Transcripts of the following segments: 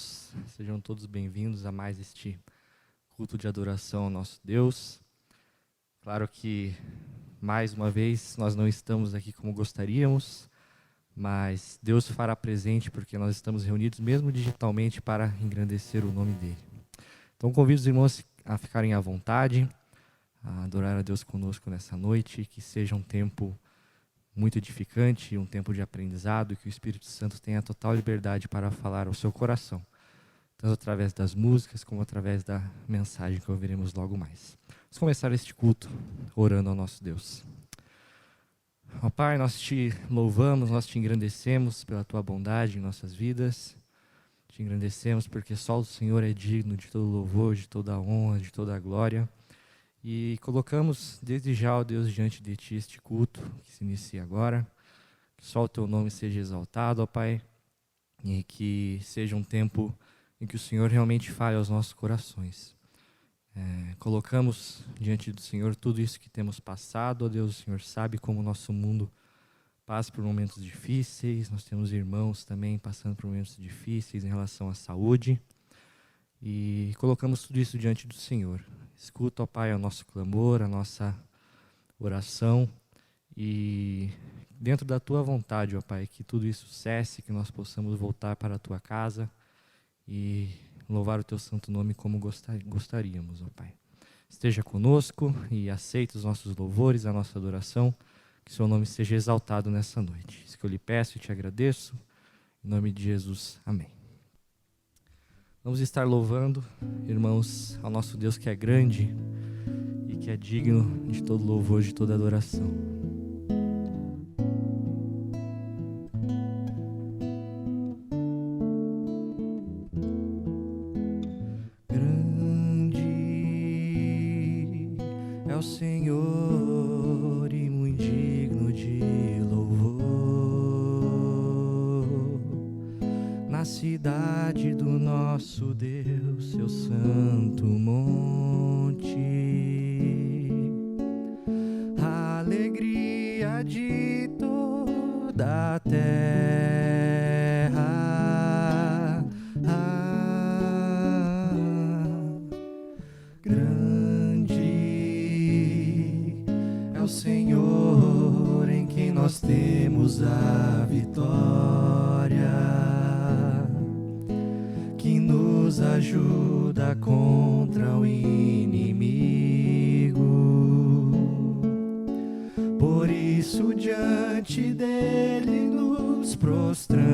irmãos, sejam todos bem-vindos a mais este culto de adoração ao nosso Deus. Claro que, mais uma vez, nós não estamos aqui como gostaríamos, mas Deus fará presente porque nós estamos reunidos mesmo digitalmente para engrandecer o nome dEle. Então convido os irmãos a ficarem à vontade, a adorar a Deus conosco nessa noite, que seja um tempo muito edificante, um tempo de aprendizado, que o Espírito Santo tenha total liberdade para falar ao seu coração, tanto através das músicas como através da mensagem que ouviremos logo mais. Vamos começar este culto orando ao nosso Deus. Ó Pai, nós te louvamos, nós te engrandecemos pela tua bondade em nossas vidas, te engrandecemos porque só o Senhor é digno de todo louvor, de toda a honra, de toda a glória. E colocamos desde já, ó Deus, diante de Ti este culto que se inicia agora. Que só o Teu nome seja exaltado, ó Pai. E que seja um tempo em que o Senhor realmente fale aos nossos corações. Colocamos diante do Senhor tudo isso que temos passado. Ó Deus, o Senhor sabe como o nosso mundo passa por momentos difíceis. Nós temos irmãos também passando por momentos difíceis em relação à saúde. E colocamos tudo isso diante do Senhor. Escuta, ó Pai, o nosso clamor, a nossa oração e dentro da Tua vontade, ó Pai, que tudo isso cesse, que nós possamos voltar para a Tua casa e louvar o Teu santo nome como gostaríamos, ó Pai. Esteja conosco e aceite os nossos louvores, a nossa adoração, que Seu nome seja exaltado nessa noite. Isso que eu lhe peço e te agradeço, em nome de Jesus, amém. Vamos estar louvando, irmãos, ao nosso Deus que é grande e que é digno de todo louvor, de toda adoração. Grande é o Senhor e muito digno de na cidade do nosso Deus, seu santo monte, a alegria de toda a terra. Grande é o Senhor em quem nós temos a vitória, que nos ajuda contra o inimigo. Por isso diante dele nos prostramos,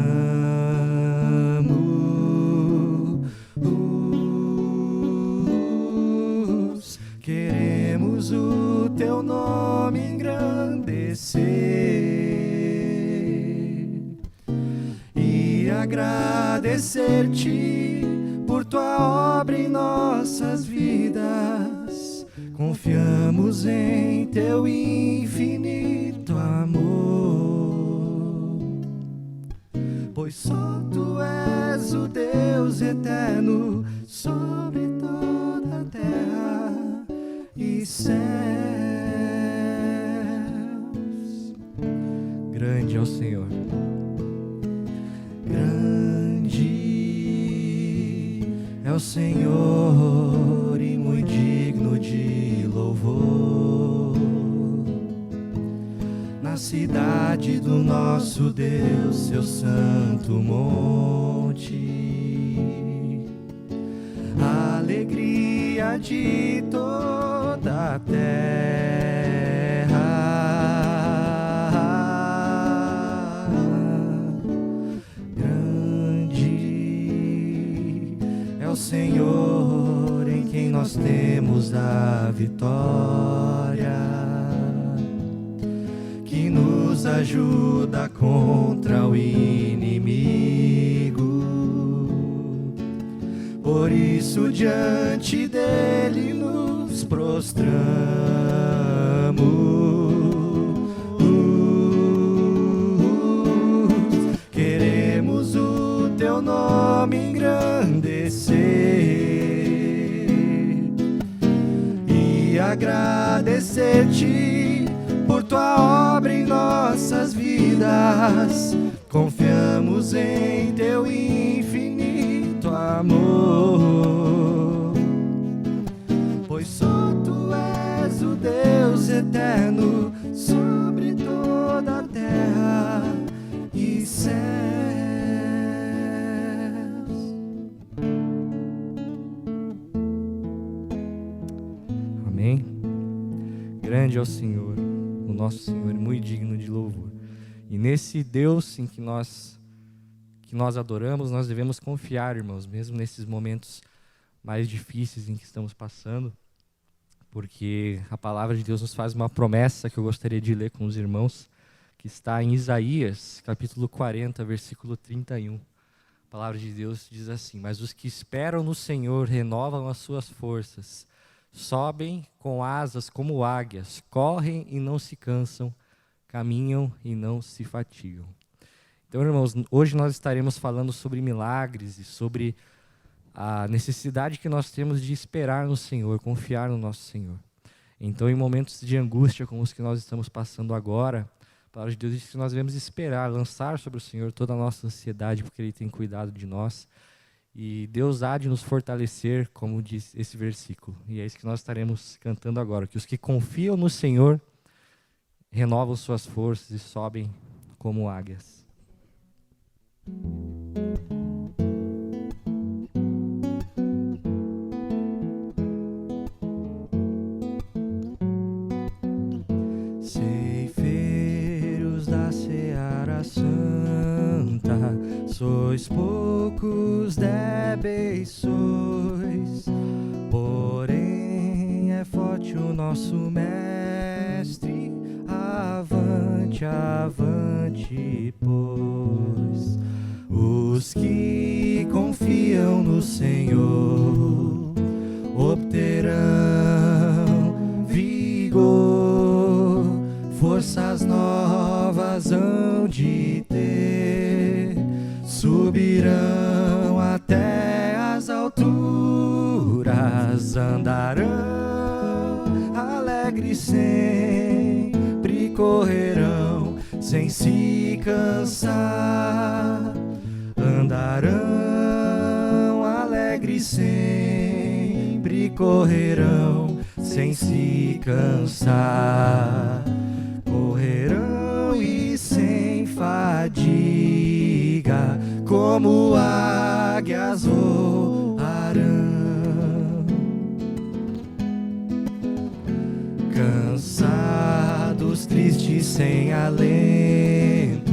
queremos o teu nome engrandecer e agradecer-te por tua obra em nossas vidas. Confiamos em teu infinito amor, pois só tu és o Deus eterno sobre toda a terra e céus. Grande é o Senhor. É o Senhor e muito digno de louvor, na cidade do nosso Deus, seu santo monte, a alegria de toda a terra. O Senhor em quem nós temos a vitória, que nos ajuda contra o inimigo. Por isso diante dele nos prostramos, queremos o teu nome engrandecer e agradecer-te por tua obra em nossas vidas. Confiamos em teu infinito amor. amor. Pois só tu és o Deus eterno sobre toda a terra e céus. Amém. Grande é o Senhor, o nosso Senhor, muito digno de louvor. E nesse Deus em que nós adoramos, nós devemos confiar, irmãos, mesmo nesses momentos mais difíceis em que estamos passando, porque a palavra de Deus nos faz uma promessa que eu gostaria de ler com os irmãos, que está em Isaías, capítulo 40, versículo 31. A palavra de Deus diz assim: mas os que esperam no Senhor renovam as suas forças, sobem com asas como águias, correm e não se cansam, caminham e não se fatigam. Então, irmãos, hoje nós estaremos falando sobre milagres e sobre a necessidade que nós temos de esperar no Senhor, confiar no nosso Senhor. Então, em momentos de angústia como os que nós estamos passando agora, a palavra de Deus diz que nós devemos esperar, lançar sobre o Senhor toda a nossa ansiedade, porque Ele tem cuidado de nós. E Deus há de nos fortalecer, como diz esse versículo. E é isso que nós estaremos cantando agora, que os que confiam no Senhor renovam suas forças e sobem como águias. Ceifeiros da seara santa, sois poucos, débeis sois, porém é forte o nosso mestre. Avante, avante, pois os que confiam no Senhor obterão vigor, forças novas hão de ter, subirão até as alturas, andarão alegres sempre, correrão sem se cansar, andarão alegres sempre, correrão sem se cansar, correrão e sem fadiga, como águias voarão. Cansados, tristes, sem alento,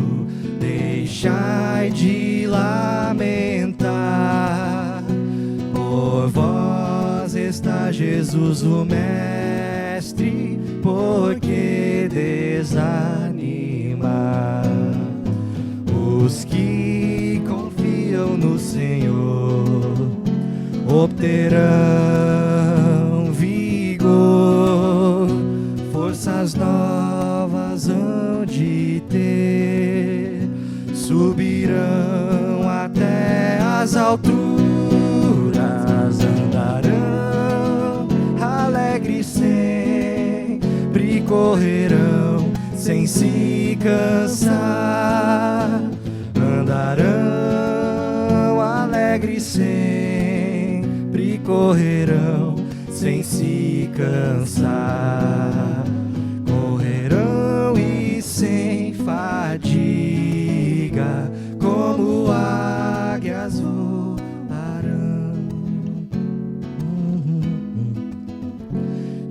deixai de lamentar, por vós está Jesus o Mestre, porque desanimar? Os que confiam no Senhor obterão vigor, forças novas hão de ter, subirão até as alturas, andarão alegres sempre, correrão sem se cansar, andarão alegres sempre, correrão sem se cansar, correrão e sem fadiga, como águias voarão.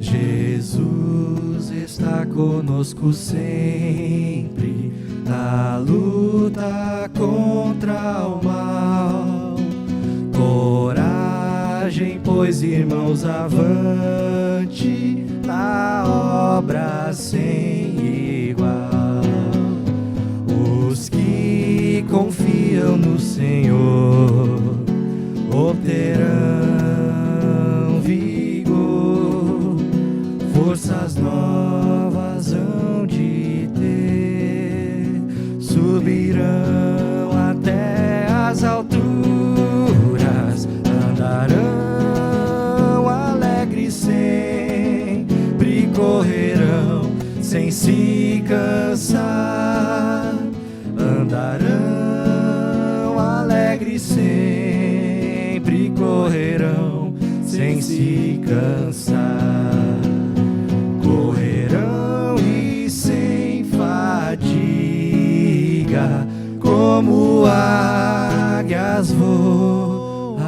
Jesus está conosco sempre, na luta contra o mal. Coragem, pois, irmãos, avante na obra sem igual. Os que confiam no Senhor obterão vigor, forças novas hão de ter, subirão até as alturas, andarão alegres sempre, correrão sem se cansar, andarão alegres sempre, sempre correrão sem se cansar. Correrão e sem fadiga, como águias voarão.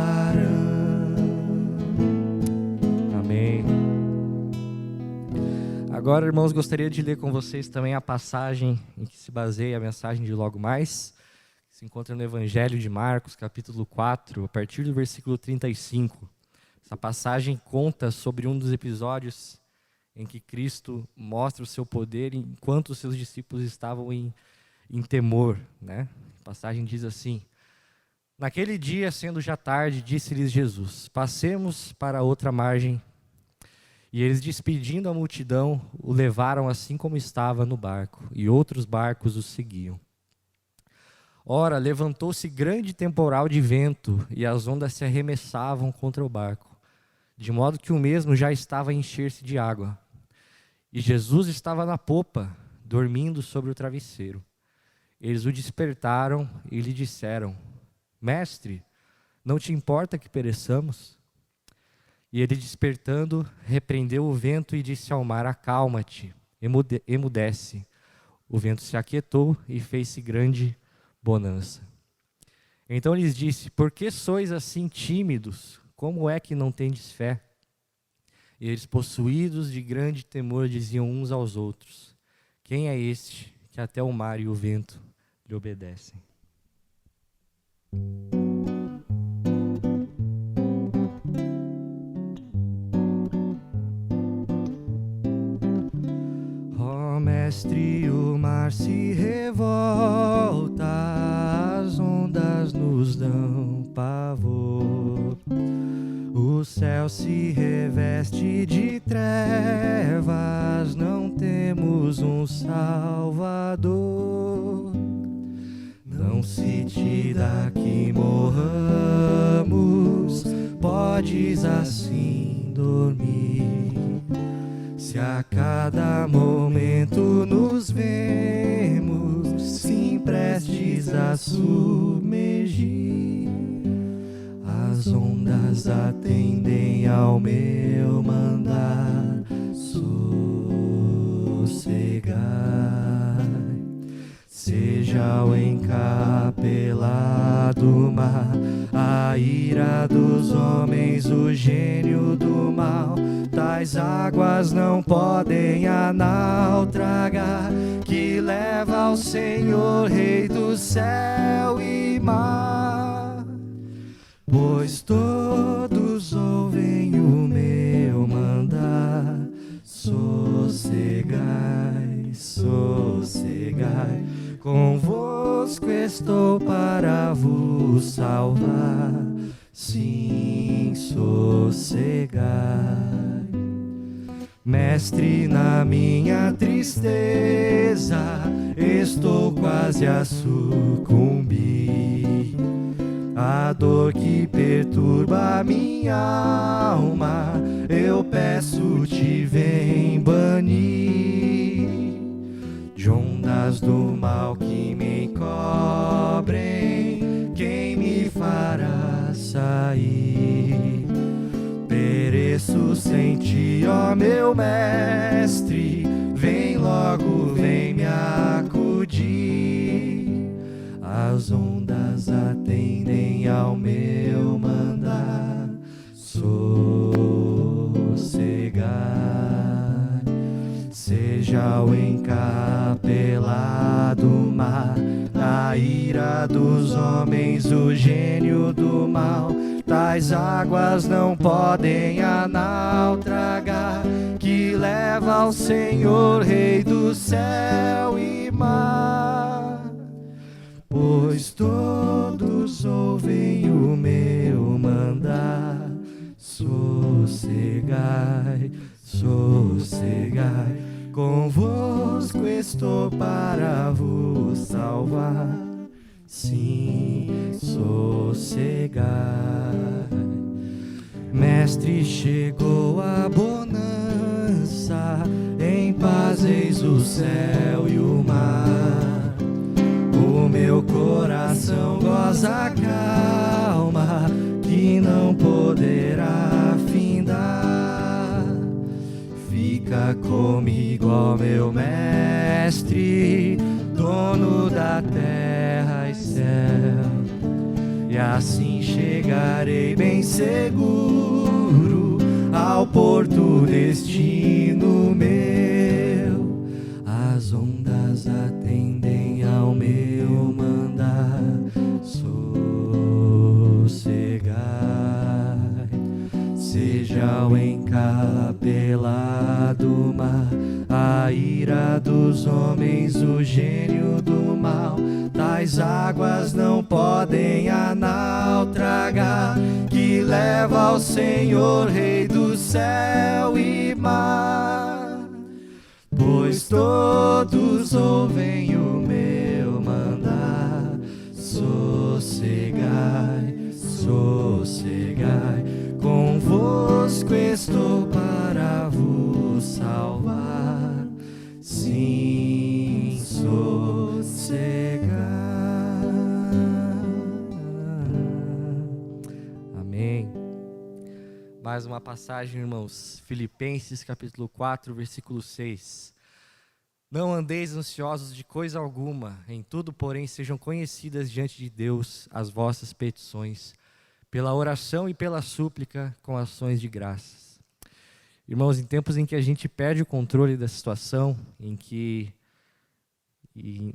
Amém. Agora, irmãos, gostaria de ler com vocês também a passagem em que se baseia a mensagem de logo mais. Se encontra no Evangelho de Marcos, capítulo 4, a partir do versículo 35. Essa passagem conta sobre um dos episódios em que Cristo mostra o seu poder enquanto os seus discípulos estavam em temor, né? A passagem diz assim: naquele dia, sendo já tarde, disse-lhes Jesus: passemos para a outra margem. E eles, despedindo a multidão, o levaram assim como estava no barco, e outros barcos o seguiam. Ora, levantou-se grande temporal de vento, e as ondas se arremessavam contra o barco, de modo que o mesmo já estava a encher-se de água. E Jesus estava na popa, dormindo sobre o travesseiro. Eles o despertaram e lhe disseram: Mestre, não te importa que pereçamos? E ele, despertando, repreendeu o vento e disse ao mar: acalma-te, emudece. O vento se aquietou e fez-se grande bonança. Então lhes disse: por que sois assim tímidos? Como é que não tendes fé? E eles, possuídos de grande temor, diziam uns aos outros: quem é este que até o mar e o vento lhe obedecem? Ó Mestre, o mar se revolta, as ondas nos dão pavor. O céu se reveste de trevas, não temos um Salvador. Não se te dá que morramos, podes assim dormir. Se a cada momento nos vemos, sim prestes a submergir, as ondas atendem ao meu mandar, sossegai. Seja o encapelado mar, a ira dos homens, o gênio do mal, tais águas não podem a naufragar, que leva ao Senhor, Rei do céu e mar. Pois todos ouvem o meu mandar, sossegai, sossegai, convosco estou para vos salvar, sim, sossegai. Mestre, na minha tristeza, estou quase a sucumbir. A dor que perturba a minha alma, eu peço-te, vem banir. De ondas do mal que me encobrem, quem me fará sair? Pereço sem ti, ó meu mestre, vem logo, vem me acudir. As ondas atendem ao meu mandar, sossegai. Seja o encapelado mar, a ira dos homens, o gênio do mal, tais águas não podem a naufragar, que leva ao Senhor, Rei do céu e mar. Pois todos ouvem o meu mandar, sossegai, sossegai, convosco estou para vos salvar, sim, sossegai. Mestre, chegou a bonança, em paz eis o céu e o mar. O meu coração goza calma, que e não poderá findar. Fica comigo, ó meu mestre, dono da terra e céu, e assim chegarei bem seguro ao porto destino meu. As ondas atendem ao meu mandar, sossegai. Seja o encapelado mar, a ira dos homens, o gênio do mal, tais águas não podem a nau tragar, que leva ao Senhor, Rei do céu e mar. Pois todos ouvem o meu mandar, sossegai, sossegai, convosco estou para vos salvar, sim, sossegai. Amém. Mais uma passagem, irmãos, Filipenses capítulo 4, versículo 6. Não andeis ansiosos de coisa alguma, em tudo, porém, sejam conhecidas diante de Deus as vossas petições, pela oração e pela súplica, com ações de graças. Irmãos, em tempos em que a gente perde o controle da situação, em que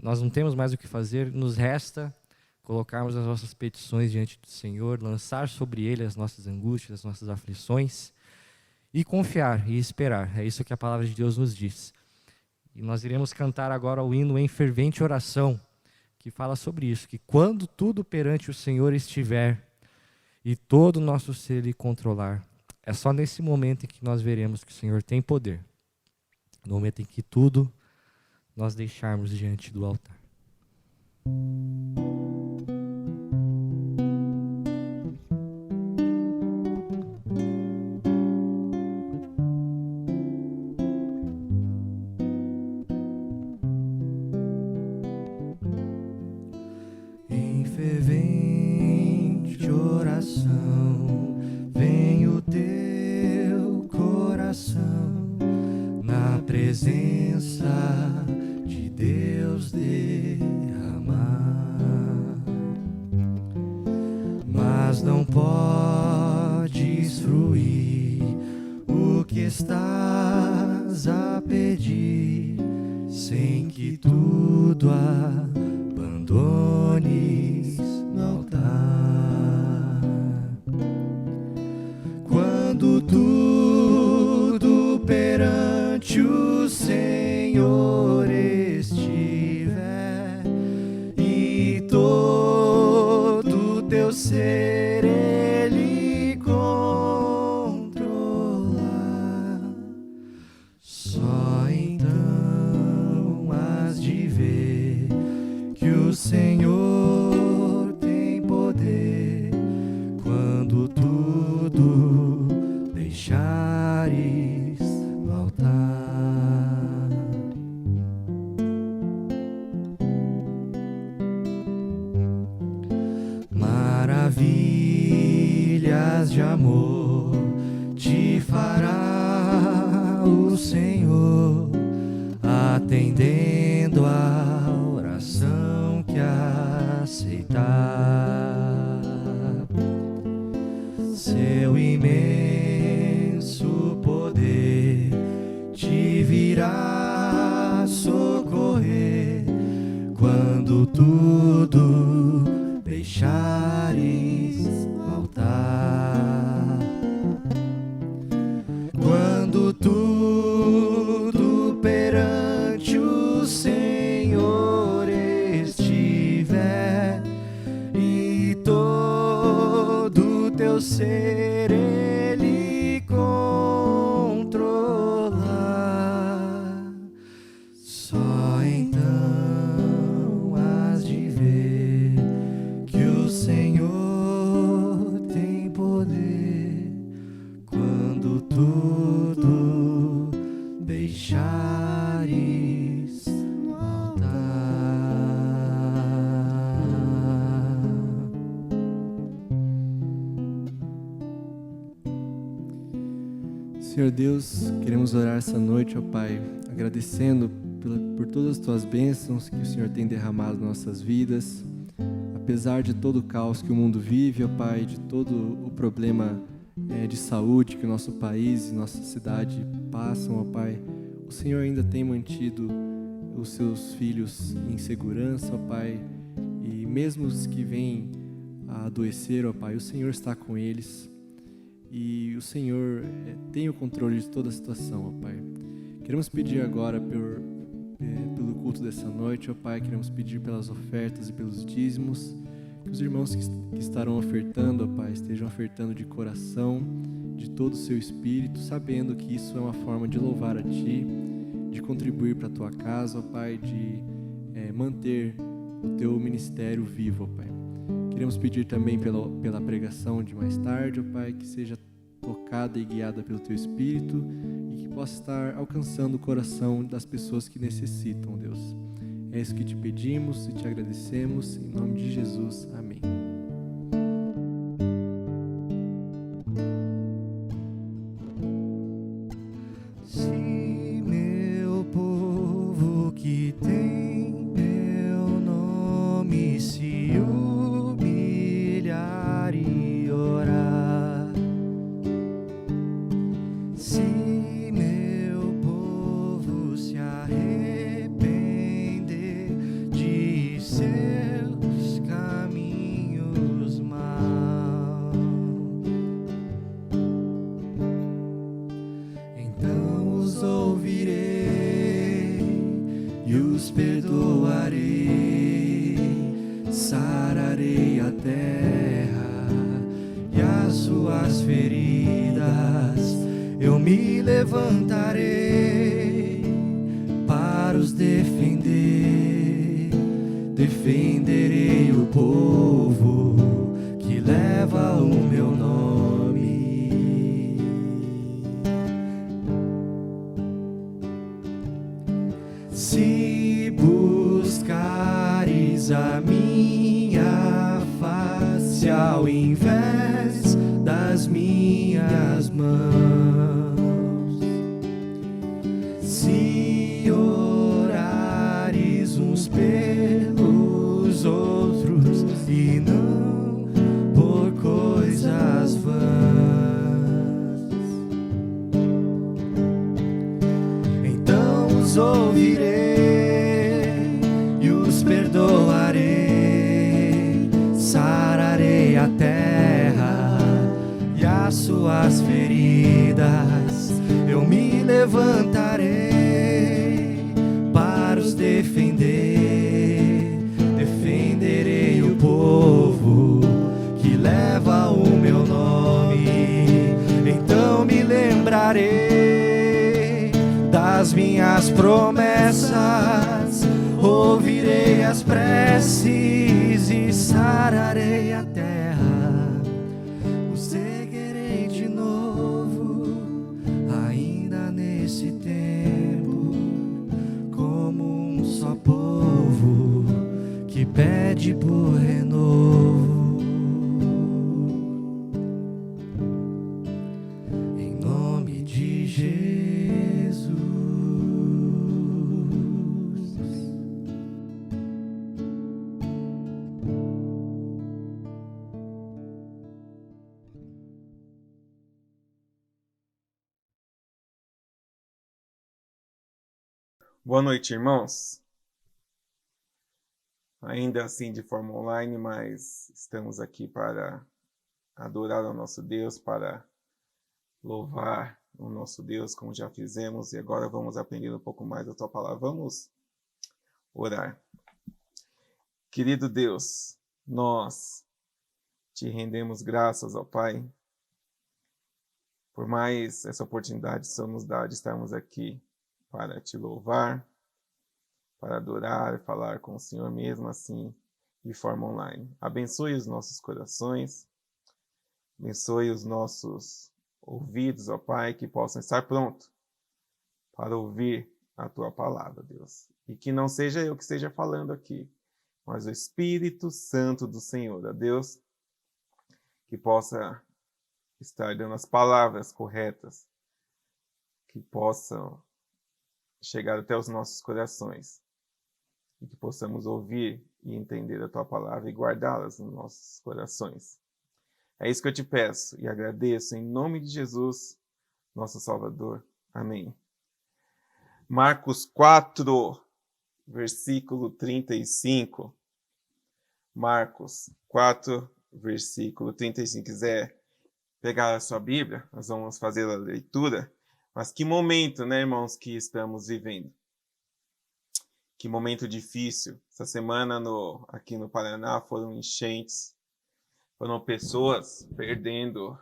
nós não temos mais o que fazer, nos resta colocarmos as nossas petições diante do Senhor, lançar sobre Ele as nossas angústias, as nossas aflições, e confiar e esperar. É isso que a palavra de Deus nos diz. E nós iremos cantar agora o hino Em Fervente Oração, que fala sobre isso, que quando tudo perante o Senhor estiver, e todo o nosso ser lhe controlar, é só nesse momento em que nós veremos que o Senhor tem poder. No momento em que tudo nós deixarmos diante do altar. Em fervente oração, vem o teu coração na presença de Deus derramar, mas não podes fruir o que estás a pedir, sem que tudo abandones no altar. Quando tudo perante o Senhor estiver, e todo teu ser Ele controlar, só então has de ver que o Senhor tem poder, quando tudo deixares no altar. Maravilhas de amor te fará o Senhor, atendendo a oração que aceitar. Seu imenso poder te virá socorrer, quando tudo deixares no altar. Quando tudo perante o Senhor estiver, e todo teu ser Ele controlar, só então has de ver que o Senhor tem poder, quando tudo deixares no altar. Senhor Deus, queremos orar essa noite, ó Pai, agradecendo por todas as Tuas bênçãos que o Senhor tem derramado nas nossas vidas. Apesar de todo o caos que o mundo vive, ó Pai, de todo o problema de saúde que o nosso país e nossa cidade passam, ó Pai, o Senhor ainda tem mantido os Seus filhos em segurança, ó Pai, e mesmo os que vêm a adoecer, ó Pai, o Senhor está com eles. E o Senhor tem o controle de toda a situação, ó Pai. Queremos pedir agora pelo culto dessa noite, ó Pai, queremos pedir pelas ofertas e pelos dízimos, que os irmãos que estarão ofertando, ó Pai, estejam ofertando de coração, de todo o seu espírito, sabendo que isso é uma forma de louvar a Ti, de contribuir para a Tua casa, ó Pai, de manter o Teu ministério vivo, ó Pai. Queremos pedir também pela pregação de mais tarde, ó Pai, que seja tocada e guiada pelo Teu Espírito e que possa estar alcançando o coração das pessoas que necessitam, Deus. É isso que te pedimos e te agradecemos, em nome de Jesus. Amém. Se meu povo que tem meu nome se humilhar e orar, se meu povo se arrepender de seus caminhos maus, então os ouvirei e os perdoarei, sararei a terra e as suas feridas eu me levantarei para os defender, defenderei o povo que leva o meu nome. Se buscares a minha face ao invés das minhas mãos, se orares uns pelos outros e não por coisas vãs, então os ouvirei e os perdoarei, sararei a terra e as suas feridas eu me levantarei para os defender, defenderei o povo que leva o meu nome, então me lembrarei das minhas promessas, ouvirei as preces e sararei a terra, os erguerei de novo, ainda nesse tempo, como um só povo que pede por renovo. Em nome de Jesus. Boa noite, irmãos. Ainda assim de forma online, mas estamos aqui para adorar ao nosso Deus, para louvar o nosso Deus, como já fizemos, e agora vamos aprender um pouco mais da tua palavra. Vamos orar. Querido Deus, nós te rendemos graças, ó Pai, por mais essa oportunidade que o Senhor nos dá de estarmos aqui para te louvar, para adorar e falar com o Senhor mesmo assim, de forma online. Abençoe os nossos corações, abençoe os nossos ouvidos, ó Pai, que possam estar prontos para ouvir a Tua palavra, Deus. E que não seja eu que esteja falando aqui, mas o Espírito Santo do Senhor, ó Deus, que possa estar dando as palavras corretas que possam chegar até os nossos corações e que possamos ouvir e entender a tua palavra e guardá-las nos nossos corações. É isso que eu te peço e agradeço em nome de Jesus, nosso Salvador. Amém. Marcos 4, versículo 35. Marcos 4, versículo 35. Quiser pegar a sua Bíblia, nós vamos fazer a leitura. Mas que momento, né, irmãos, que estamos vivendo. Que momento difícil. Essa semana aqui no Paraná foram enchentes. Foram pessoas perdendo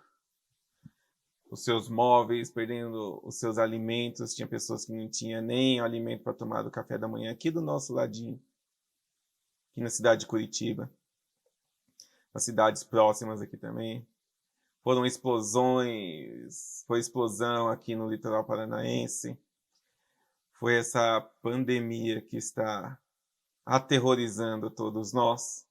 os seus móveis, perdendo os seus alimentos. Tinha pessoas que não tinham nem alimento para tomar do café da manhã. Aqui do nosso ladinho. Aqui na cidade de Curitiba. Nas cidades próximas aqui também. Foram explosões. Foi explosão aqui no litoral paranaense. Foi essa pandemia que está aterrorizando todos nós.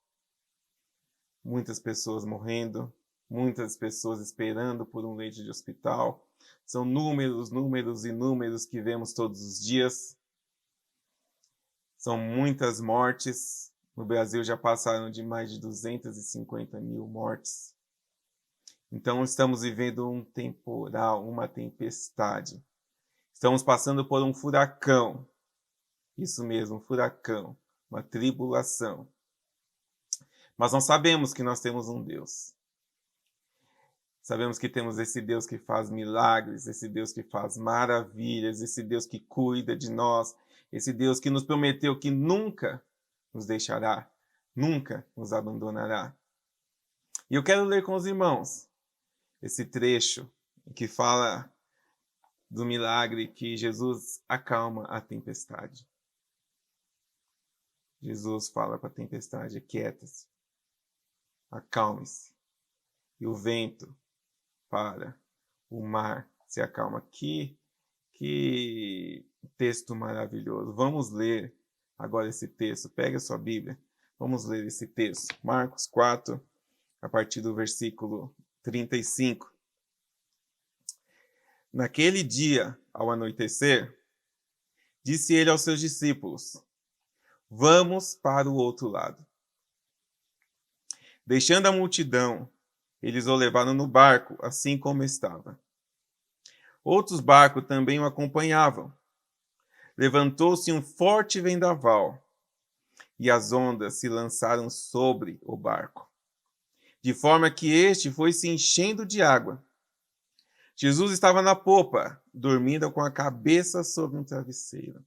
Muitas pessoas morrendo, muitas pessoas esperando por um leito de hospital. São números e números que vemos todos os dias. São muitas mortes. No Brasil já passaram de mais de 250 mil mortes. Então estamos vivendo um temporal, uma tempestade. Estamos passando por um furacão. Isso mesmo, um furacão, uma tribulação. Mas nós sabemos que nós temos um Deus. Sabemos que temos esse Deus que faz milagres, esse Deus que faz maravilhas, esse Deus que cuida de nós, esse Deus que nos prometeu que nunca nos deixará, nunca nos abandonará. E eu quero ler com os irmãos esse trecho que fala do milagre que Jesus acalma a tempestade. Jesus fala para a tempestade: aquieta-se, acalme-se. E o vento para, o mar se acalma. Que texto maravilhoso. Vamos ler agora esse texto. Pega a sua Bíblia. Vamos ler esse texto. Marcos 4, a partir do versículo 35. Naquele dia, ao anoitecer, disse ele aos seus discípulos: vamos para o outro lado. Deixando a multidão, eles o levaram no barco, assim como estava. Outros barcos também o acompanhavam. Levantou-se um forte vendaval, e as ondas se lançaram sobre o barco, de forma que este foi se enchendo de água. Jesus estava na popa, dormindo com a cabeça sobre um travesseiro.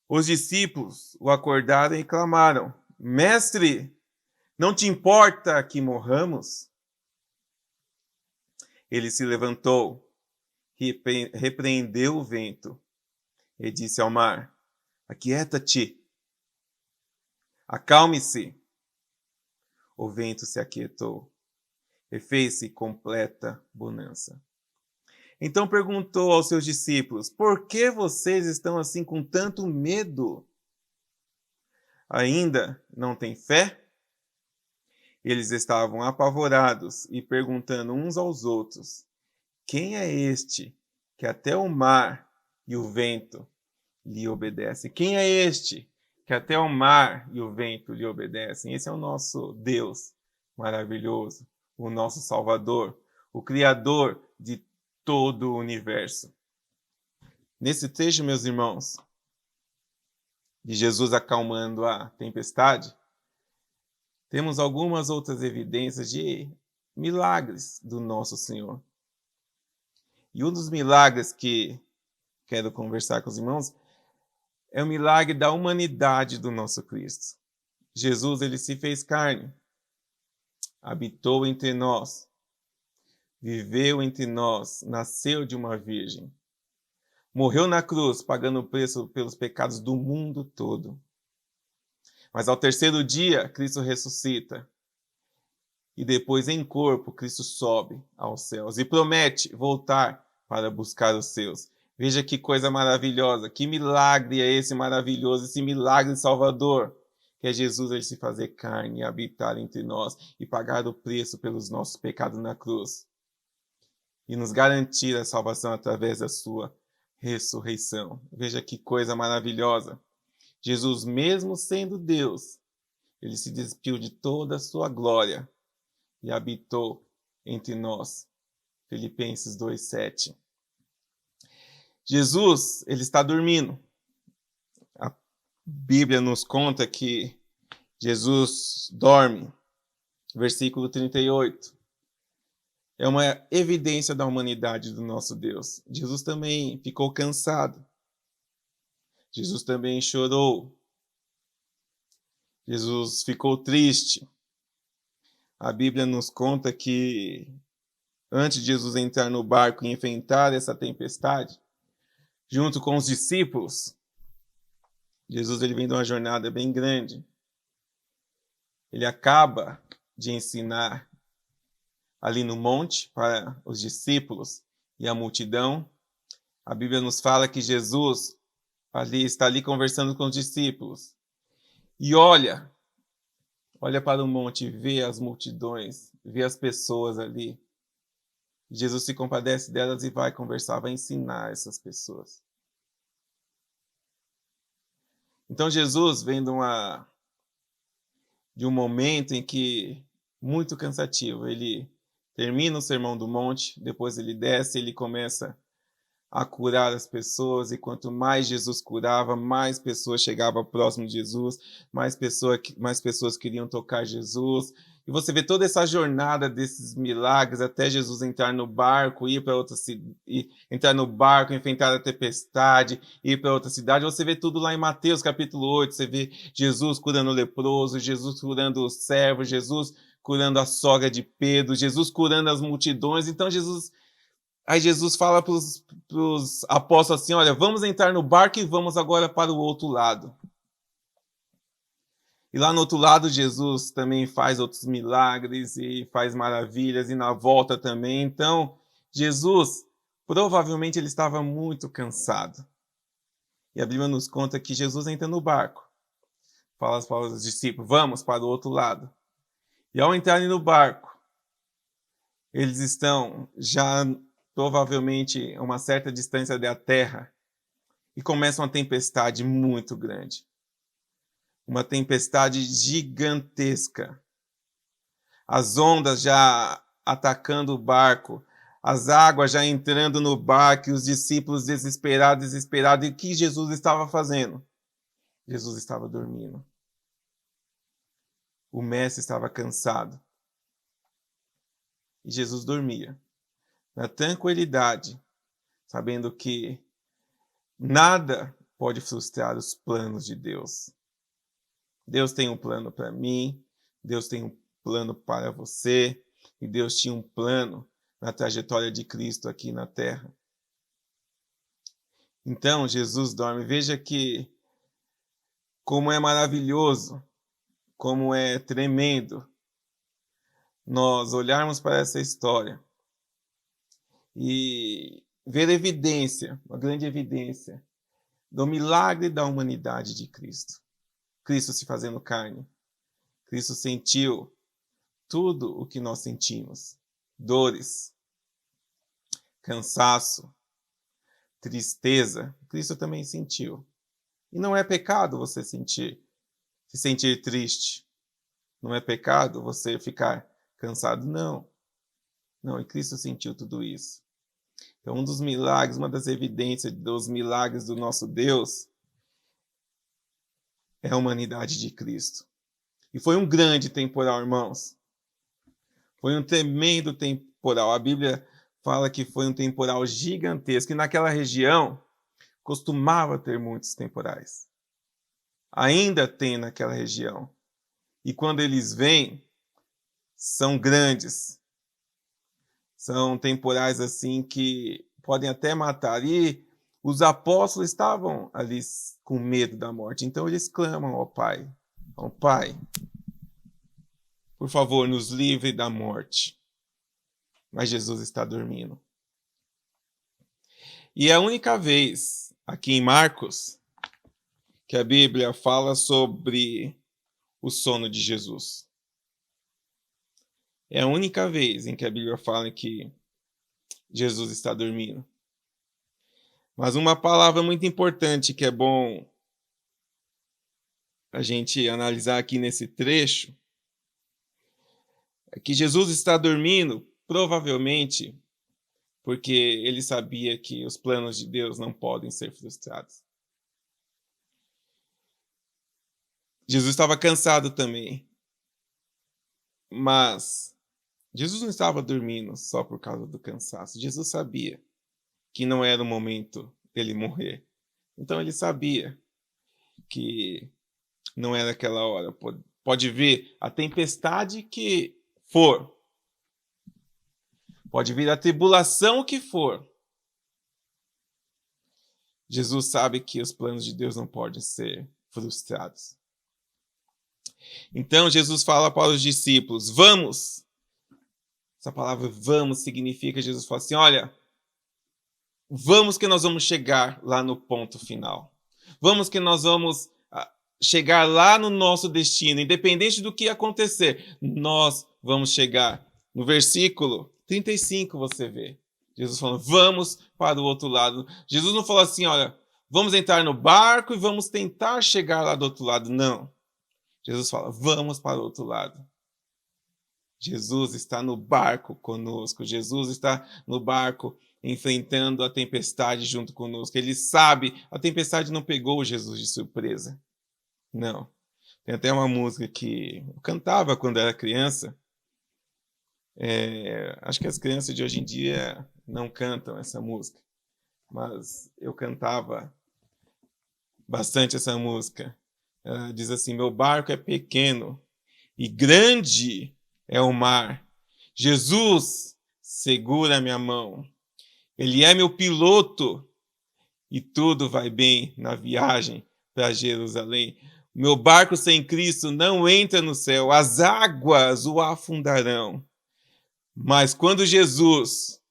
Os discípulos o acordaram e clamaram: Mestre, não te importa que morramos? Ele se levantou, repreendeu o vento e disse ao mar: aquieta-te, acalme-se. O vento se aquietou e fez-se completa bonança. Então perguntou aos seus discípulos: por que vocês estão assim com tanto medo? Ainda não têm fé? Eles estavam apavorados e perguntando uns aos outros: quem é este que até o mar e o vento lhe obedecem? Quem é este que até o mar e o vento lhe obedecem? Esse é o nosso Deus maravilhoso, o nosso Salvador, o Criador de todo o universo. Nesse trecho, meus irmãos, de Jesus acalmando a tempestade, temos algumas outras evidências de milagres do nosso Senhor. E um dos milagres que quero conversar com os irmãos é o milagre da humanidade do nosso Cristo. Jesus, ele se fez carne, habitou entre nós, viveu entre nós, nasceu de uma virgem, morreu na cruz, pagando o preço pelos pecados do mundo todo. Mas ao terceiro dia, Cristo ressuscita. E depois, em corpo, Cristo sobe aos céus e promete voltar para buscar os seus. Veja que coisa maravilhosa, que milagre é esse maravilhoso, esse milagre salvador, que é Jesus ele se fazer carne e habitar entre nós e pagar o preço pelos nossos pecados na cruz. e nos garantir a salvação através da sua ressurreição. Veja que coisa maravilhosa. Jesus, mesmo sendo Deus, ele se despiu de toda a sua glória e habitou entre nós. Filipenses 2:7. Jesus, ele está dormindo. A Bíblia nos conta que Jesus dorme. Versículo 38. É uma evidência da humanidade do nosso Deus. Jesus também ficou cansado. Jesus também chorou. Jesus ficou triste. A Bíblia nos conta que antes de Jesus entrar no barco e enfrentar essa tempestade, junto com os discípulos, Jesus ele vem de uma jornada bem grande. Ele acaba de ensinar ali no monte para os discípulos e a multidão. A Bíblia nos fala que Jesus está ali conversando com os discípulos. E olha para o monte e vê as multidões, vê as pessoas ali. Jesus se compadece delas e vai conversar, vai ensinar essas pessoas. Então Jesus vem de um momento em que muito cansativo. Ele termina o Sermão do Monte, depois ele desce, ele começa a curar as pessoas, e quanto mais Jesus curava, mais pessoas chegavam próximo de Jesus, mais pessoas queriam tocar Jesus. E você vê toda essa jornada desses milagres até Jesus entrar no barco, entrar no barco, enfrentar a tempestade, ir para outra cidade. Você vê tudo lá em Mateus capítulo 8, você vê Jesus curando o leproso, Jesus curando o servo, Jesus curando a sogra de Pedro, Jesus curando as multidões. Então Aí Jesus fala para os apóstolos assim, olha, vamos entrar no barco e vamos agora para o outro lado. E lá no outro lado Jesus também faz outros milagres e faz maravilhas, e na volta também. Então, Jesus, provavelmente ele estava muito cansado. E a Bíblia nos conta que Jesus entra no barco. Fala para os discípulos, vamos para o outro lado. E ao entrarem no barco, eles estão já provavelmente a uma certa distância da terra, e começa uma tempestade muito grande. Uma tempestade gigantesca. As ondas já atacando o barco, as águas já entrando no barco, e os discípulos desesperados. E o que Jesus estava fazendo? Jesus estava dormindo. O mestre estava cansado. E Jesus dormia. Na tranquilidade, sabendo que nada pode frustrar os planos de Deus. Deus tem um plano para mim, Deus tem um plano para você, e Deus tinha um plano na trajetória de Cristo aqui na terra. Então, Jesus dorme. Veja que como é maravilhoso, como é tremendo nós olharmos para essa história e ver evidência, uma grande evidência, do milagre da humanidade de Cristo. Cristo se fazendo carne. Cristo sentiu tudo o que nós sentimos. Dores, cansaço, tristeza. Cristo também sentiu. E não é pecado você se sentir triste. Não é pecado você ficar cansado, não. Não, e Cristo sentiu tudo isso. Então, um dos milagres, uma das evidências dos milagres do nosso Deus é a humanidade de Cristo. E foi um grande temporal, irmãos. Foi um tremendo temporal. A Bíblia fala que foi um temporal gigantesco. E naquela região costumava ter muitos temporais. Ainda tem naquela região. E quando eles vêm, são grandes. São temporais assim que podem até matar. E os apóstolos estavam ali com medo da morte. Então eles clamam ao Pai. Ó Pai, por favor, nos livre da morte. Mas Jesus está dormindo. E é a única vez aqui em Marcos que a Bíblia fala sobre o sono de Jesus. É a única vez em que a Bíblia fala que Jesus está dormindo. Mas uma palavra muito importante que é bom a gente analisar aqui nesse trecho é que Jesus está dormindo, provavelmente, porque ele sabia que os planos de Deus não podem ser frustrados. Jesus estava cansado também. Mas Jesus não estava dormindo só por causa do cansaço. Jesus sabia que não era o momento dele morrer. Então ele sabia que não era aquela hora. Pode vir a tempestade que for. Pode vir a tribulação que for. Jesus sabe que os planos de Deus não podem ser frustrados. Então Jesus fala para os discípulos, vamos. Essa palavra vamos significa, Jesus fala assim, olha, vamos que nós vamos chegar lá no ponto final. Vamos que nós vamos chegar lá no nosso destino, independente do que acontecer, nós vamos chegar. No versículo 35 você vê Jesus falando, vamos para o outro lado. Jesus não falou assim, olha, vamos entrar no barco e vamos tentar chegar lá do outro lado. Não. Jesus fala, vamos para o outro lado. Jesus está no barco conosco. Jesus está no barco enfrentando a tempestade junto conosco. Ele sabe, a tempestade não pegou Jesus de surpresa. Não. Tem até uma música que eu cantava quando era criança. Acho que as crianças de hoje em dia não cantam essa música. Mas eu cantava bastante essa música. Ela diz assim, meu barco é pequeno e grande é o mar. Jesus segura minha mão. Ele é meu piloto e tudo vai bem na viagem para Jerusalém. Meu barco sem Cristo não entra no céu. As águas o afundarão. Mas quando Jesus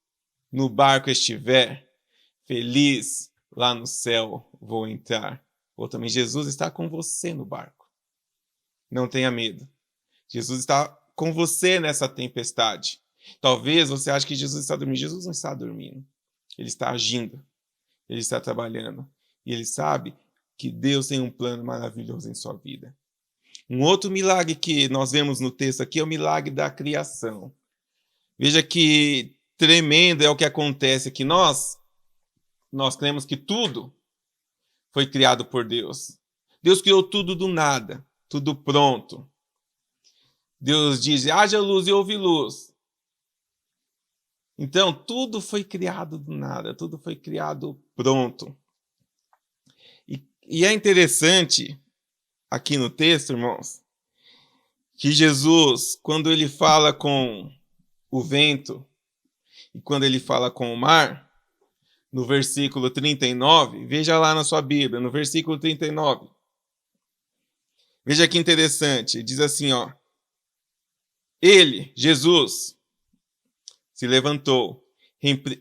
no barco estiver, feliz lá no céu vou entrar. Ou também Jesus está com você no barco. Não tenha medo. Jesus está com você nessa tempestade. Talvez você ache que Jesus está dormindo. Jesus não está dormindo. Ele está agindo. Ele está trabalhando. E ele sabe que Deus tem um plano maravilhoso em sua vida. Um outro milagre que nós vemos no texto aqui é o milagre da criação. Veja que tremendo é o que acontece aqui. Nós cremos que tudo foi criado por Deus. Deus criou tudo do nada, tudo pronto. Deus diz, haja luz e houve luz. Então, tudo foi criado do nada, tudo foi criado pronto. E é interessante, aqui no texto, irmãos, que Jesus, quando ele fala com o vento e quando ele fala com o mar, no versículo 39, veja lá na sua Bíblia, no versículo 39. Veja que interessante, diz assim, ó. Ele, Jesus, se levantou,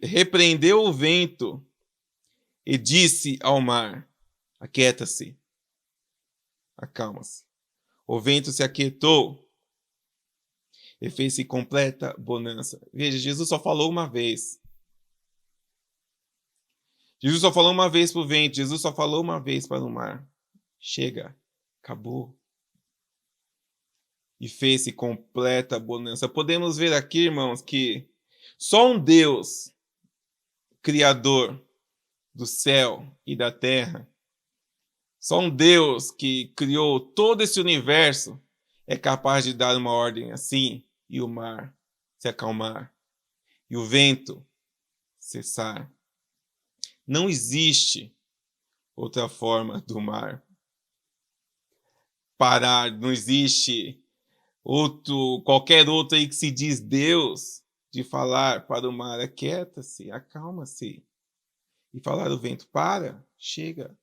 repreendeu o vento e disse ao mar, aquieta-se, acalma-se. O vento se aquietou e fez-se completa bonança. Veja, Jesus só falou uma vez. Jesus só falou uma vez para o vento, Jesus só falou uma vez para o mar. Chega, acabou. E fez-se completa bonança. Podemos ver aqui, irmãos, que só um Deus, Criador do céu e da terra, só um Deus que criou todo esse universo é capaz de dar uma ordem assim e o mar se acalmar e o vento cessar. Não existe outra forma do mar parar, não existe qualquer outro aí que se diz Deus, de falar para o mar, aquieta-se, acalma-se. E falar ao vento, para, chega,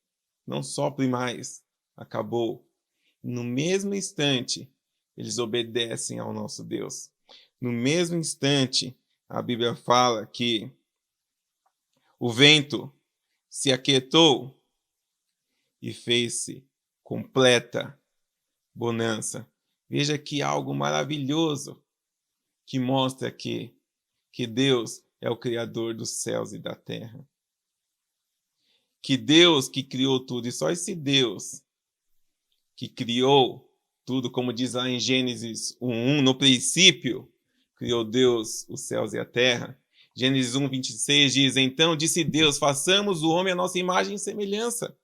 não sopre mais, acabou. No mesmo instante, eles obedecem ao nosso Deus. No mesmo instante, a Bíblia fala que o vento se aquietou e fez-se completa bonança. Veja que algo maravilhoso que mostra que Deus é o Criador dos céus e da terra. Que Deus que criou tudo, e só esse Deus que criou tudo, como diz lá em Gênesis 1:1, no princípio criou Deus os céus e a terra. Gênesis 1:26 diz, então disse Deus, façamos o homem à nossa imagem e semelhança.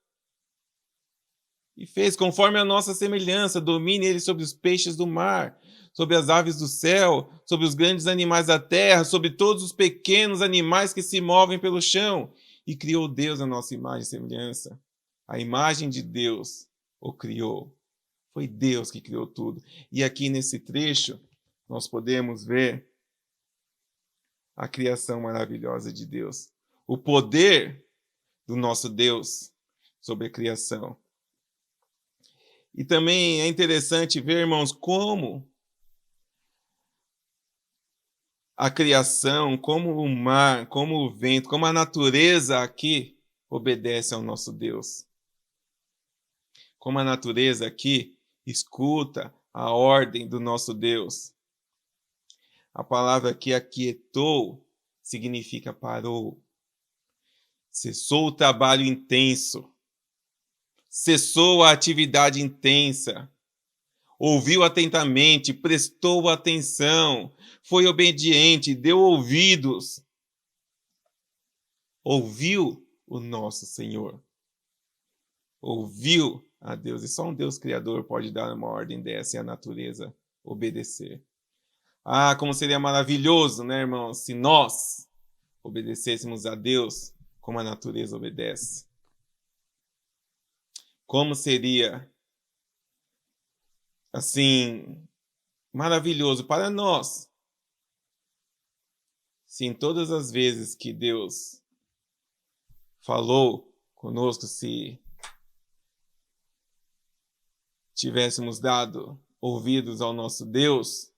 E fez conforme a nossa semelhança, domine ele sobre os peixes do mar, sobre as aves do céu, sobre os grandes animais da terra, sobre todos os pequenos animais que se movem pelo chão. E criou Deus a nossa imagem e semelhança. A imagem de Deus o criou. Foi Deus que criou tudo. E aqui nesse trecho, nós podemos ver a criação maravilhosa de Deus. O poder do nosso Deus sobre a criação. E também é interessante ver, irmãos, como a criação, como o mar, como o vento, como a natureza aqui obedece ao nosso Deus. Como a natureza aqui escuta a ordem do nosso Deus. A palavra aqui, aquietou, significa parou. Cessou o trabalho intenso. Cessou a atividade intensa. Ouviu atentamente, prestou atenção, foi obediente, deu ouvidos. Ouviu o nosso Senhor. Ouviu a Deus. E só um Deus Criador pode dar uma ordem dessa e a natureza obedecer. Ah, como seria maravilhoso, né, irmãos, se nós obedecêssemos a Deus como a natureza obedece. Como seria, assim, maravilhoso para nós, se em todas as vezes que Deus falou conosco, se tivéssemos dado ouvidos ao nosso Deus,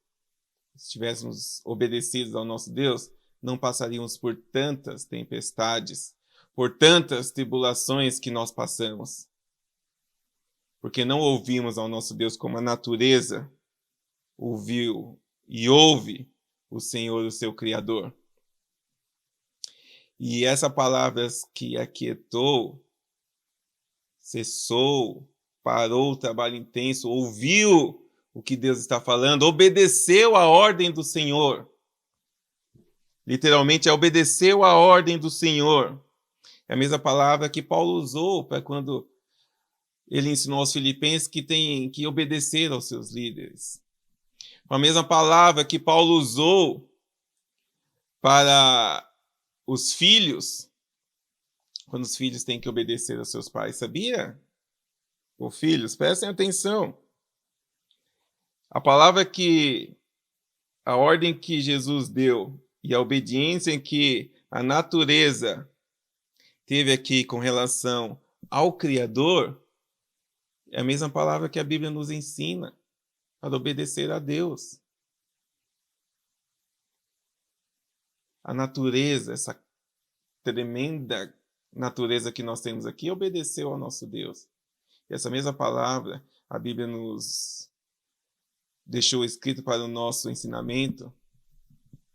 se tivéssemos obedecidos ao nosso Deus, não passaríamos por tantas tempestades, por tantas tribulações que nós passamos. Porque não ouvimos ao nosso Deus como a natureza ouviu e ouve o Senhor, o seu Criador. E essa palavra que aquietou, cessou, parou o trabalho intenso, ouviu o que Deus está falando, obedeceu a ordem do Senhor. Literalmente, obedeceu a ordem do Senhor. É a mesma palavra que Paulo usou para quando ele ensinou aos filipenses que têm que obedecer aos seus líderes. A mesma palavra que Paulo usou para os filhos, quando os filhos têm que obedecer aos seus pais. Sabia? Os filhos, prestem atenção. A ordem que Jesus deu e a obediência que a natureza teve aqui com relação ao Criador, é a mesma palavra que a Bíblia nos ensina para obedecer a Deus. A natureza, essa tremenda natureza que nós temos aqui, obedeceu ao nosso Deus. E essa mesma palavra, a Bíblia nos deixou escrito para o nosso ensinamento,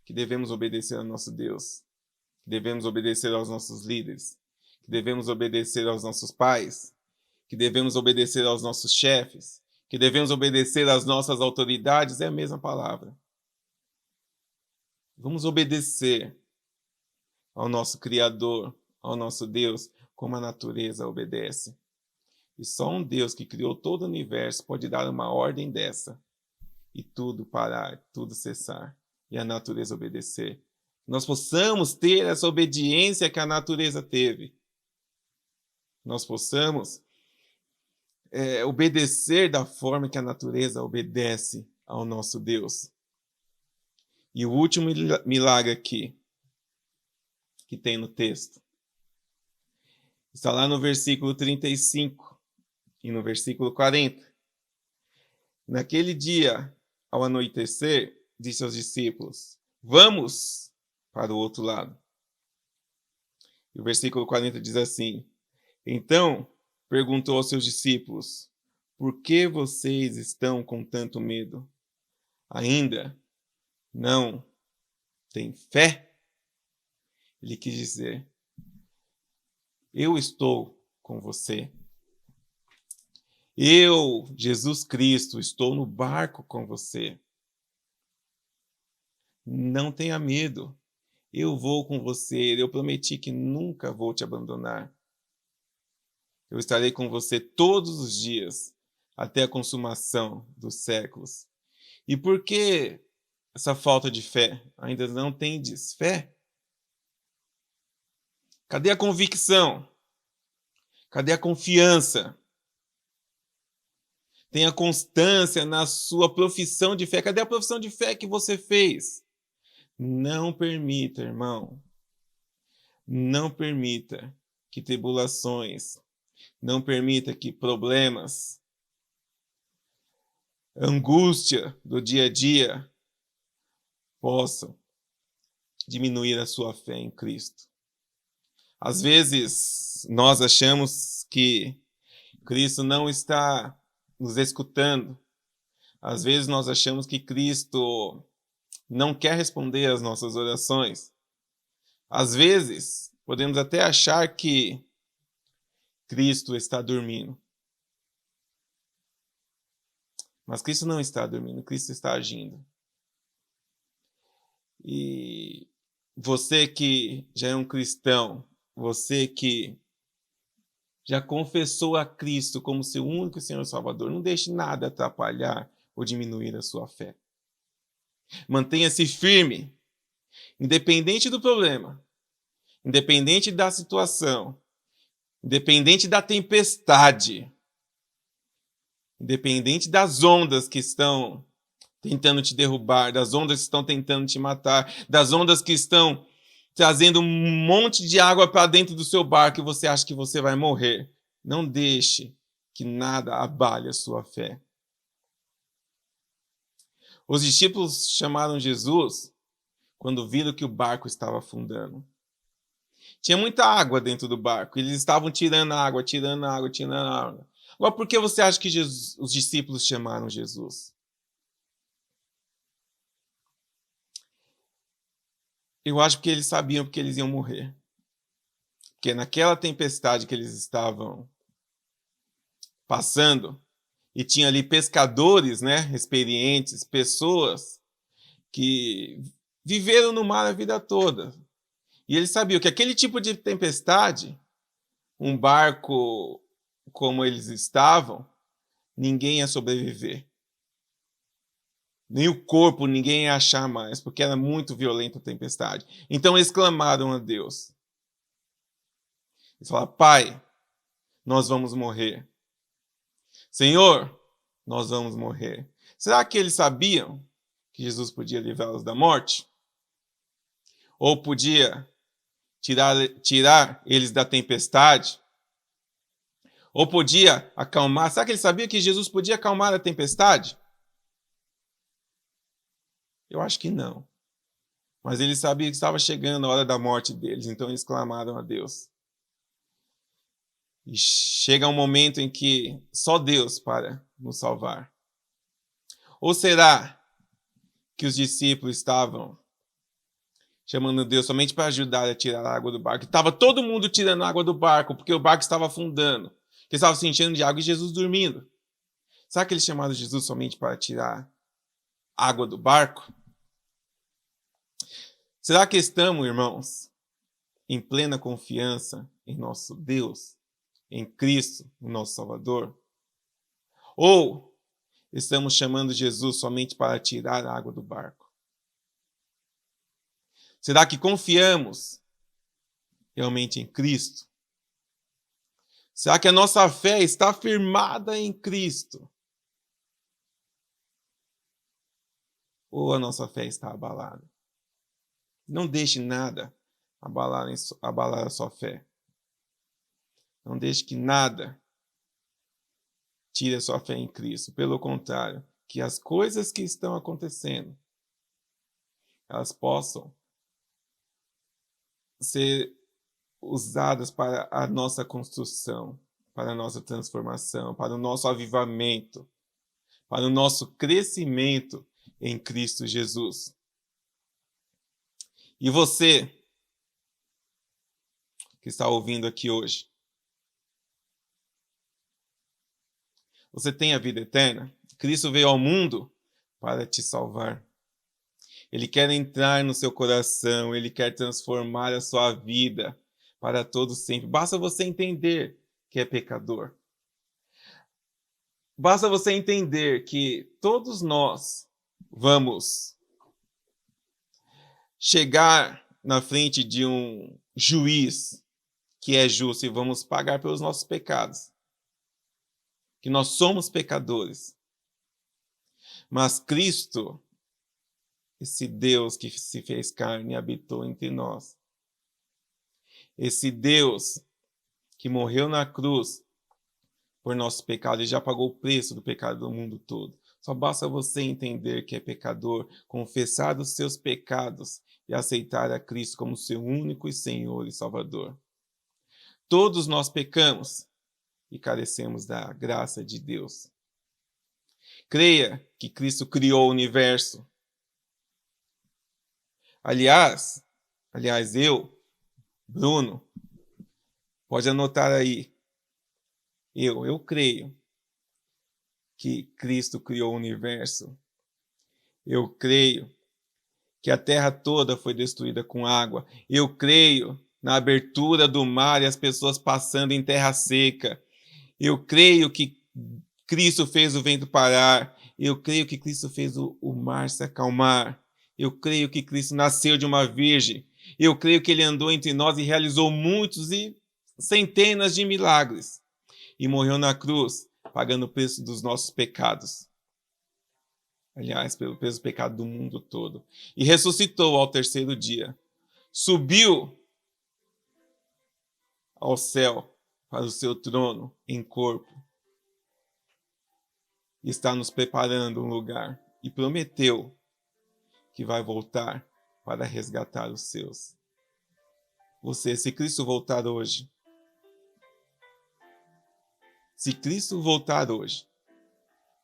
que devemos obedecer ao nosso Deus, que devemos obedecer aos nossos líderes, que devemos obedecer aos nossos pais, que devemos obedecer aos nossos chefes, que devemos obedecer às nossas autoridades, é a mesma palavra. Vamos obedecer ao nosso Criador, ao nosso Deus, como a natureza obedece. E só um Deus que criou todo o universo pode dar uma ordem dessa e tudo parar, tudo cessar e a natureza obedecer. Nós possamos ter essa obediência que a natureza teve. Nós possamos obedecer da forma que a natureza obedece ao nosso Deus. E o último milagre aqui, que tem no texto, está lá no versículo 35 e no versículo 40. Naquele dia, ao anoitecer, disse aos discípulos, vamos para o outro lado. E o versículo 40 diz assim, então perguntou aos seus discípulos, por que vocês estão com tanto medo? Ainda não têm fé? Ele quis dizer: eu estou com você. Eu, Jesus Cristo, estou no barco com você. Não tenha medo. Eu vou com você. Eu prometi que nunca vou te abandonar. Eu estarei com você todos os dias, até a consumação dos séculos. E por que essa falta de fé? Ainda não tendes fé? Cadê a convicção? Cadê a confiança? Tenha constância na sua profissão de fé. Cadê a profissão de fé que você fez? Não permita, irmão. Não permita que tribulações, não permita que problemas, angústia do dia a dia possam diminuir a sua fé em Cristo. Às vezes, nós achamos que Cristo não está nos escutando. Às vezes, nós achamos que Cristo não quer responder às nossas orações. Às vezes, podemos até achar que Cristo está dormindo. Mas Cristo não está dormindo, Cristo está agindo. E você que já é um cristão, você que já confessou a Cristo como seu único Senhor e Salvador, não deixe nada atrapalhar ou diminuir a sua fé. Mantenha-se firme, independente do problema, independente da situação, independente da tempestade, independente das ondas que estão tentando te derrubar, das ondas que estão tentando te matar, das ondas que estão trazendo um monte de água para dentro do seu barco e você acha que você vai morrer. Não deixe que nada abale a sua fé. Os discípulos chamaram Jesus quando viram que o barco estava afundando. Tinha muita água dentro do barco. Eles estavam tirando água, tirando água, tirando água. Agora, por que você acha que os discípulos chamaram Jesus? Eu acho que eles sabiam porque eles iam morrer. Porque naquela tempestade que eles estavam passando, e tinha ali pescadores, né, experientes, pessoas que viveram no mar a vida toda. E eles sabiam que aquele tipo de tempestade, um barco como eles estavam, ninguém ia sobreviver. Nem o corpo ninguém ia achar mais, porque era muito violenta a tempestade. Então eles clamaram a Deus. Eles falaram: Pai, nós vamos morrer. Senhor, nós vamos morrer. Será que eles sabiam que Jesus podia livrá-los da morte? Ou podia tirar eles da tempestade? Ou podia acalmar? Será que eles sabiam que Jesus podia acalmar a tempestade? Eu acho que não. Mas eles sabiam que estava chegando a hora da morte deles, então eles clamaram a Deus. E chega um momento em que só Deus para nos salvar. Ou será que os discípulos estavam chamando Deus somente para ajudar a tirar a água do barco? Estava todo mundo tirando água do barco, porque o barco estava afundando. Eles estavam se enchendo de água e Jesus dormindo. Será que eles chamaram Jesus somente para tirar água do barco? Será que estamos, irmãos, em plena confiança em nosso Deus, em Cristo, o nosso Salvador? Ou estamos chamando Jesus somente para tirar a água do barco? Será que confiamos realmente em Cristo? Será que a nossa fé está firmada em Cristo? Ou a nossa fé está abalada? Não deixe nada abalar a sua fé. Não deixe que nada tire a sua fé em Cristo. Pelo contrário, que as coisas que estão acontecendo, elas possam ser usadas para a nossa construção, para a nossa transformação, para o nosso avivamento, para o nosso crescimento em Cristo Jesus. E você que está ouvindo aqui hoje. Você tem a vida eterna? Cristo veio ao mundo para te salvar. Ele quer entrar no seu coração, ele quer transformar a sua vida para todo sempre. Basta você entender que é pecador. Basta você entender que todos nós vamos chegar na frente de um juiz que é justo e vamos pagar pelos nossos pecados. Que nós somos pecadores. Mas Cristo, esse Deus que se fez carne e habitou entre nós, esse Deus que morreu na cruz por nossos pecados e já pagou o preço do pecado do mundo todo. Só basta você entender que é pecador, confessar os seus pecados e aceitar a Cristo como seu único Senhor e Salvador. Todos nós pecamos e carecemos da graça de Deus. Creia que Cristo criou o universo. Aliás, eu, Bruno, pode anotar aí. Eu creio que Cristo criou o universo. Eu creio que a terra toda foi destruída com água. Eu creio na abertura do mar e as pessoas passando em terra seca. Eu creio que Cristo fez o vento parar. Eu creio que Cristo fez o mar se acalmar. Eu creio que Cristo nasceu de uma virgem. Eu creio que ele andou entre nós e realizou muitos e centenas de milagres. E morreu na cruz, pagando o preço dos nossos pecados. Aliás, pelo preço do pecado do mundo todo. E ressuscitou ao terceiro dia. Subiu ao céu para o seu trono em corpo. E está nos preparando um lugar. E prometeu que vai voltar para resgatar os seus. Você, se Cristo voltar hoje,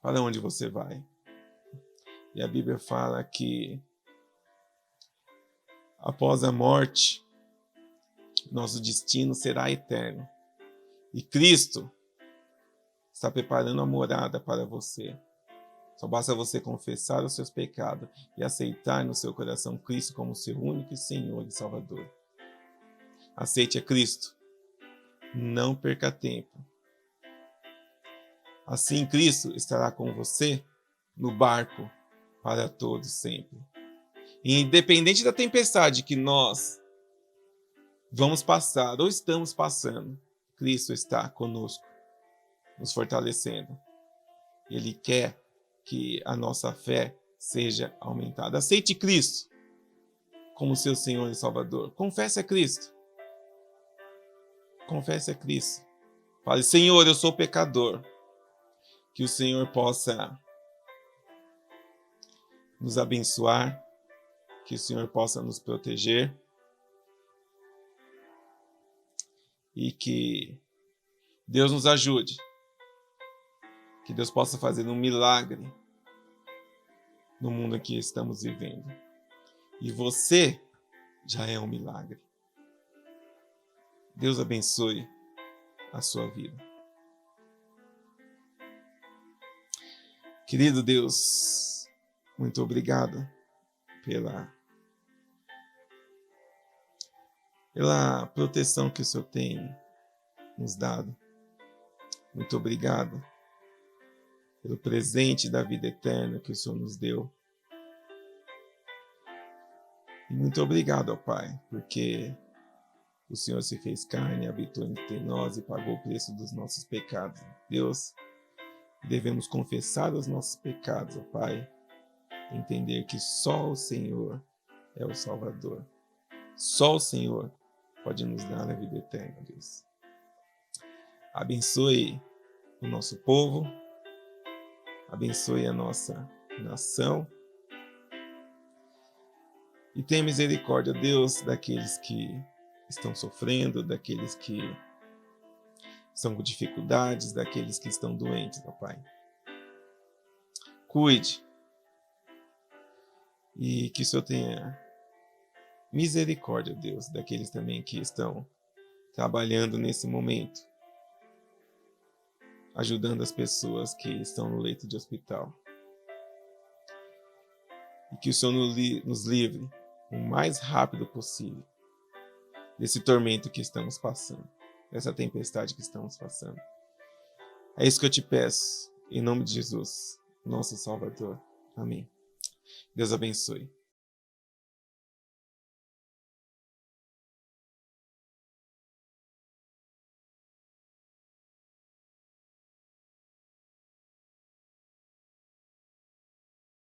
para onde você vai? E a Bíblia fala que após a morte, nosso destino será eterno. E Cristo está preparando a morada para você. Só basta você confessar os seus pecados e aceitar no seu coração Cristo como seu único Senhor e Salvador. Aceite a Cristo. Não perca tempo. Assim, Cristo estará com você no barco para todo sempre. E independente da tempestade que nós vamos passar ou estamos passando, Cristo está conosco, nos fortalecendo. Ele quer que a nossa fé seja aumentada. Aceite Cristo como seu Senhor e Salvador. Confesse a Cristo. Confesse a Cristo. Fale, Senhor, eu sou pecador. Que o Senhor possa nos abençoar, que o Senhor possa nos proteger e que Deus nos ajude, que Deus possa fazer um milagre no mundo em que estamos vivendo. E você já é um milagre. Deus abençoe a sua vida. Querido Deus, muito obrigado pela proteção que o Senhor tem nos dado. Muito obrigado pelo presente da vida eterna que o Senhor nos deu. E muito obrigado, ó Pai, porque o Senhor se fez carne, habitou entre nós e pagou o preço dos nossos pecados. Deus, devemos confessar os nossos pecados, ó Pai, entender que só o Senhor é o Salvador. Só o Senhor pode nos dar a vida eterna, Deus. Abençoe o nosso povo, abençoe a nossa nação e tenha misericórdia, Deus, daqueles que estão sofrendo, daqueles que estão com dificuldades, daqueles que estão doentes, ó Pai. Cuide e que o Senhor tenha misericórdia, Deus, daqueles também que estão trabalhando nesse momento, ajudando as pessoas que estão no leito de hospital. E que o Senhor nos livre o mais rápido possível desse tormento que estamos passando, dessa tempestade que estamos passando. É isso que eu te peço, em nome de Jesus, nosso Salvador. Amém. Deus abençoe.